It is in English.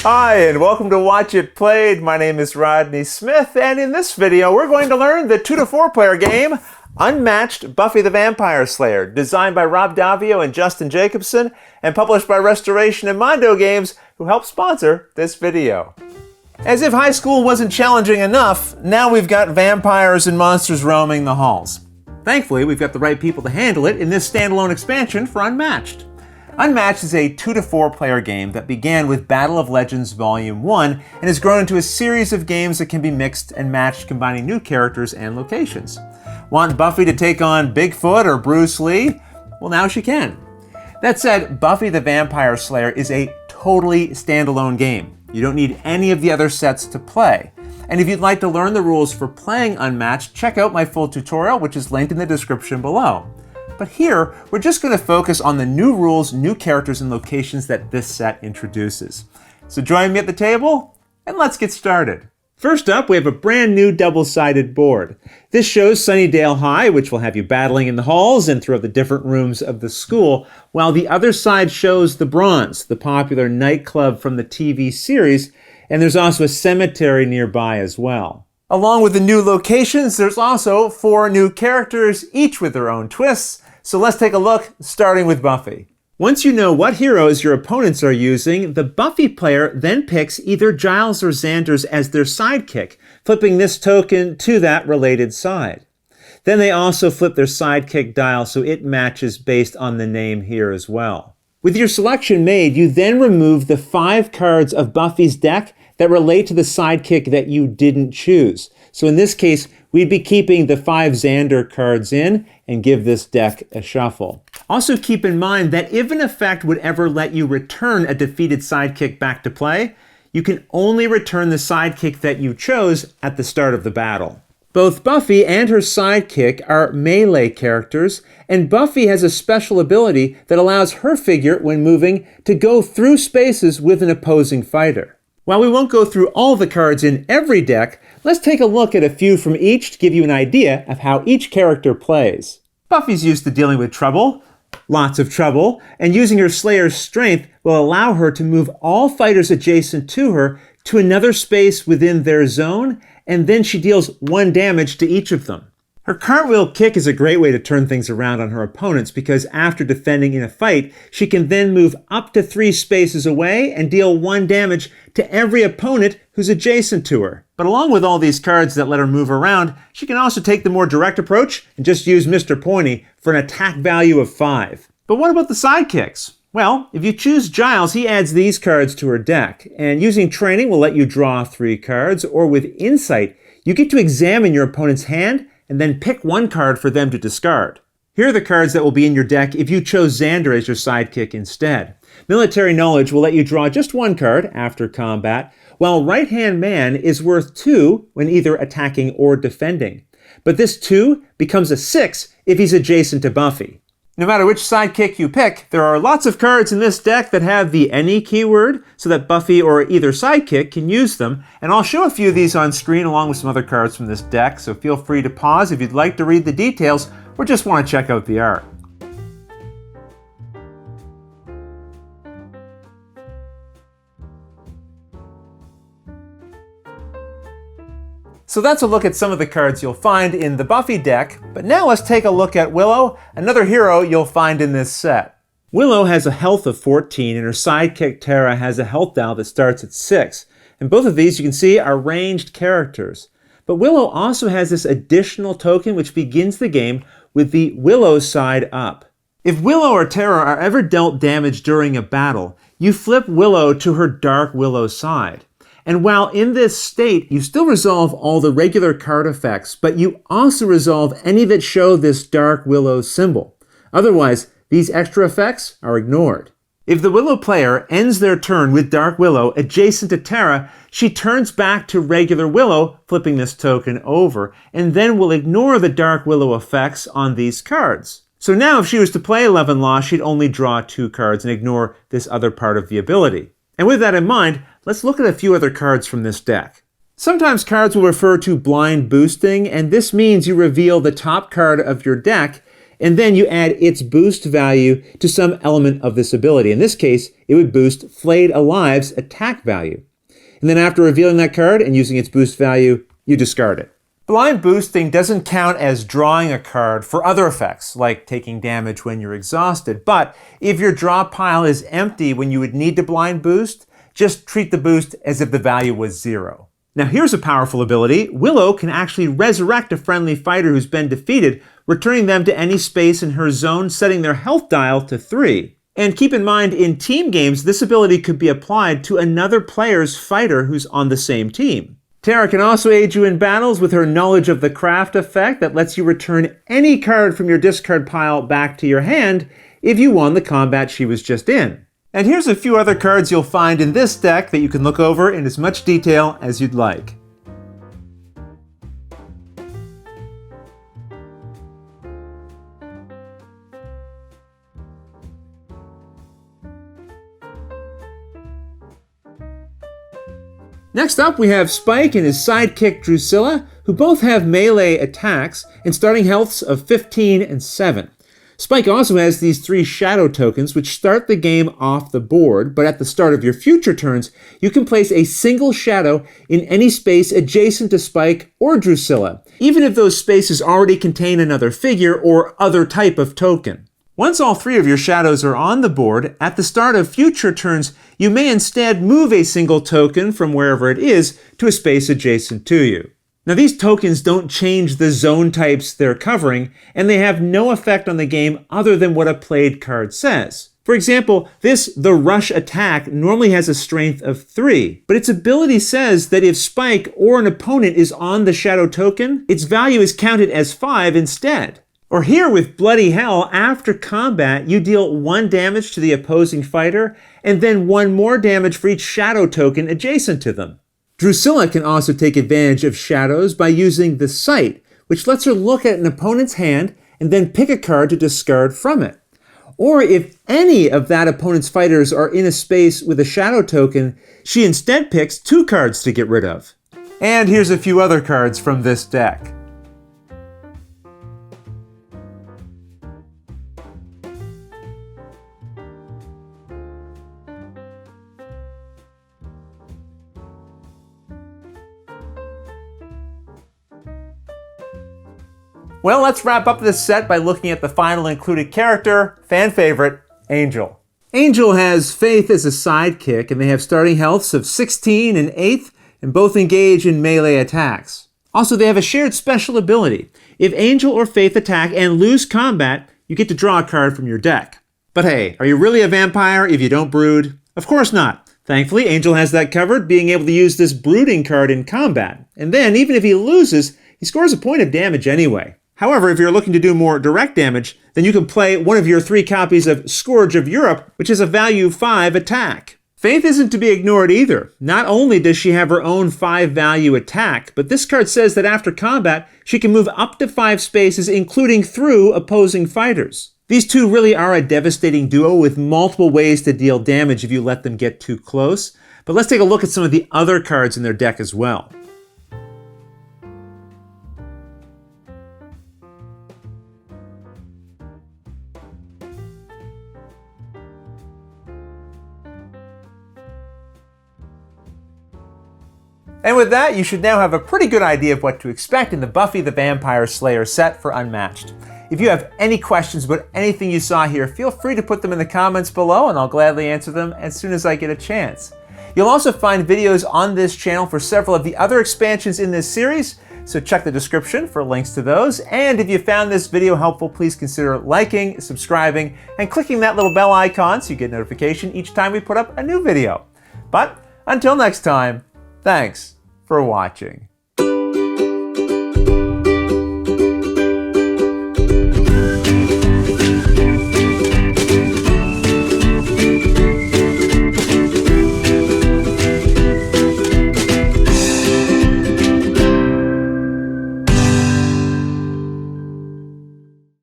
Hi, and welcome to Watch It Played. My name is Rodney Smith, and in this video, we're going to learn the 2 to 4 player game, Unmatched Buffy the Vampire Slayer, designed by Rob Davio and Justin Jacobson, and published by Restoration and Mondo Games, who helped sponsor this video. As if high school wasn't challenging enough, now we've got vampires and monsters roaming the halls. Thankfully, we've got the right people to handle it in this standalone expansion for Unmatched. Unmatched is a 2 to 4 player game that began with Battle of Legends Volume 1 and has grown into a series of games that can be mixed and matched, combining new characters and locations. Want Buffy to take on Bigfoot or Bruce Lee? Well, now she can. That said, Buffy the Vampire Slayer is a totally standalone game. You don't need any of the other sets to play. And if you'd like to learn the rules for playing Unmatched, check out my full tutorial, which is linked in the description below. But here, we're just going to focus on the new rules, new characters, and locations that this set introduces. So join me at the table, and let's get started. First up, we have a brand new double-sided board. This shows Sunnydale High, which will have you battling in the halls and throughout the different rooms of the school, while the other side shows the Bronze, the popular nightclub from the TV series, and there's also a cemetery nearby as well. Along with the new locations, there's also 4 new characters, each with their own twists. So let's take a look, starting with Buffy. Once you know what heroes your opponents are using, the Buffy player then picks either Giles or Xander as their sidekick, flipping this token to that related side. Then they also flip their sidekick dial so it matches based on the name here as well. With your selection made, you then remove the 5 cards of Buffy's deck that relate to the sidekick that you didn't choose. So in this case, we'd be keeping the 5 Xander cards in and give this deck a shuffle. Also keep in mind that if an effect would ever let you return a defeated sidekick back to play, you can only return the sidekick that you chose at the start of the battle. Both Buffy and her sidekick are melee characters, and Buffy has a special ability that allows her figure, when moving, to go through spaces with an opposing fighter. While we won't go through all the cards in every deck, let's take a look at a few from each to give you an idea of how each character plays. Buffy's used to dealing with trouble, lots of trouble, and using her Slayer's strength will allow her to move all fighters adjacent to her to another space within their zone, and then she deals 1 damage to each of them. Her cartwheel kick is a great way to turn things around on her opponents because after defending in a fight, she can then move up to 3 spaces away and deal 1 damage to every opponent who's adjacent to her. But along with all these cards that let her move around, she can also take the more direct approach and just use Mr. Pointy for an attack value of 5. But what about the sidekicks? Well, if you choose Giles, he adds these cards to her deck, and using training will let you draw 3 cards, or with insight, you get to examine your opponent's hand and then pick 1 card for them to discard. Here are the cards that will be in your deck if you chose Xander as your sidekick instead. Military Knowledge will let you draw just 1 card after combat, while Right Hand Man is worth 2 when either attacking or defending. But this 2 becomes a 6 if he's adjacent to Buffy. No matter which sidekick you pick, there are lots of cards in this deck that have the any keyword so that Buffy or either sidekick can use them, and I'll show a few of these on screen along with some other cards from this deck, so feel free to pause if you'd like to read the details or just want to check out the art. So that's a look at some of the cards you'll find in the Buffy deck, but now let's take a look at Willow, another hero you'll find in this set. Willow has a health of 14 and her sidekick Tara has a health dial that starts at 6. And both of these you can see are ranged characters. But Willow also has this additional token which begins the game with the Willow side up. If Willow or Tara are ever dealt damage during a battle, you flip Willow to her Dark Willow side. And while in this state, you still resolve all the regular card effects, but you also resolve any that show this Dark Willow symbol. Otherwise, these extra effects are ignored. If the Willow player ends their turn with Dark Willow adjacent to Tara, she turns back to regular Willow, flipping this token over, and then will ignore the Dark Willow effects on these cards. So now if she was to play 11 Lost, she'd only draw 2 cards and ignore this other part of the ability. And with that in mind, let's look at a few other cards from this deck. Sometimes cards will refer to blind boosting, and this means you reveal the top card of your deck and then you add its boost value to some element of this ability. In this case, it would boost Flayed Alive's attack value. And then after revealing that card and using its boost value, you discard it. Blind boosting doesn't count as drawing a card for other effects, like taking damage when you're exhausted. But if your draw pile is empty when you would need to blind boost, just treat the boost as if the value was 0. Now here's a powerful ability. Willow can actually resurrect a friendly fighter who's been defeated, returning them to any space in her zone, setting their health dial to 3. And keep in mind, in team games, this ability could be applied to another player's fighter who's on the same team. Tara can also aid you in battles with her Knowledge of the Craft effect that lets you return any card from your discard pile back to your hand if you won the combat she was just in. And here's a few other cards you'll find in this deck that you can look over in as much detail as you'd like. Next up, we have Spike and his sidekick Drusilla, who both have melee attacks and starting healths of 15 and 7. Spike also has these 3 shadow tokens which start the game off the board, but at the start of your future turns, you can place a single shadow in any space adjacent to Spike or Drusilla, even if those spaces already contain another figure or other type of token. Once all 3 of your shadows are on the board, at the start of future turns, you may instead move a single token from wherever it is to a space adjacent to you. Now these tokens don't change the zone types they're covering, and they have no effect on the game other than what a played card says. For example, the Rush attack normally has a strength of 3, but its ability says that if Spike or an opponent is on the shadow token, its value is counted as 5 instead. Or here with Bloody Hell, after combat, you deal 1 damage to the opposing fighter, and then 1 more damage for each shadow token adjacent to them. Drusilla can also take advantage of shadows by using the Sight, which lets her look at an opponent's hand and then pick a card to discard from it. Or if any of that opponent's fighters are in a space with a shadow token, she instead picks 2 cards to get rid of. And here's a few other cards from this deck. Well, let's wrap up this set by looking at the final included character, fan favorite, Angel. Angel has Faith as a sidekick, and they have starting healths of 16 and 8, and both engage in melee attacks. Also, they have a shared special ability. If Angel or Faith attack and lose combat, you get to draw a card from your deck. But hey, are you really a vampire if you don't brood? Of course not. Thankfully, Angel has that covered, being able to use this brooding card in combat. And then, even if he loses, he scores a point of damage anyway. However, if you're looking to do more direct damage, then you can play one of your 3 copies of Scourge of Europe, which is a value 5 attack. Faith isn't to be ignored either. Not only does she have her own 5 value attack, but this card says that after combat, she can move up to 5 spaces, including through opposing fighters. These 2 really are a devastating duo with multiple ways to deal damage if you let them get too close. But let's take a look at some of the other cards in their deck as well. And with that, you should now have a pretty good idea of what to expect in the Buffy the Vampire Slayer set for Unmatched. If you have any questions about anything you saw here, feel free to put them in the comments below and I'll gladly answer them as soon as I get a chance. You'll also find videos on this channel for several of the other expansions in this series, so check the description for links to those. And if you found this video helpful, please consider liking, subscribing, and clicking that little bell icon so you get notification each time we put up a new video. But until next time, thanks for watching.